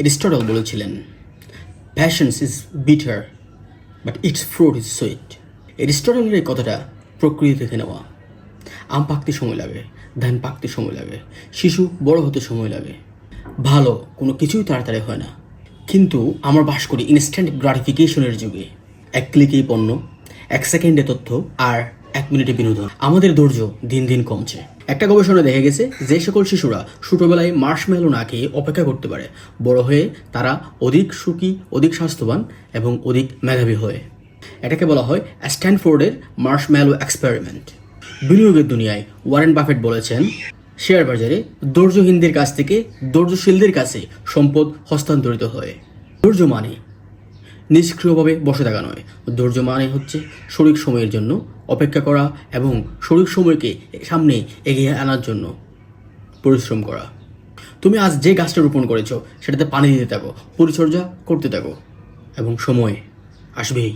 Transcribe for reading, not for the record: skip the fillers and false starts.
Aristotle বলেছিলেন, passions is bitter but its fruit is sweet. এরিস্টটলের এই কথাটা প্রকৃতি থেকে নেওয়া। আম পাকতে সময় লাগে, ধান পাকতে সময় লাগে, শিশু বড় হতে সময় লাগে, ভালো কোনো কিছুই তাড়াতাড়ি হয় না। কিন্তু আমরা বাস করি ইনস্ট্যান্ট গ্রাটিফিকেশনের যুগে। এক ক্লিকেই পণ্য, এক সেকেন্ডে তথ্য, আর 1 মিনিটে বিনোদন। আমাদের ধৈর্য দিন দিন কমছে। একটা গবেষণায় দেখা গেছে যে সকল শিশুরা ছোটবেলায় মার্শমেলো না খেয়ে অপেক্ষা করতে পারে, বড় হয়ে তারা অধিক সুখী, অধিক স্বাস্থ্যবান এবং অধিক মেধাবী হয়। এটাকে বলা হয় স্ট্যানফোর্ডের মার্শমেলো এক্সপেরিমেন্ট। বিনিয়োগের দুনিয়ায় ওয়ারেন বাফেট বলেছেন, শেয়ার বাজারে ধৈর্যহীনদের কাছ থেকে ধৈর্যশীলদের কাছে সম্পদ হস্তান্তরিত হয়। ধৈর্য মানে নিষ্ক্রিয়ভাবে বসে থাকা নয়। ধৈর্য মানে হচ্ছে সঠিক সময়ের জন্য অপেক্ষা করা এবং সঠিক সময়কে সামনে এগিয়ে আনার জন্য পরিশ্রম করা। তুমি আজ যে গাছটা রোপণ করেছো সেটাতে পানি দিতে থাকো, পরিচর্যা করতে থাকো এবং সময় আসবেই।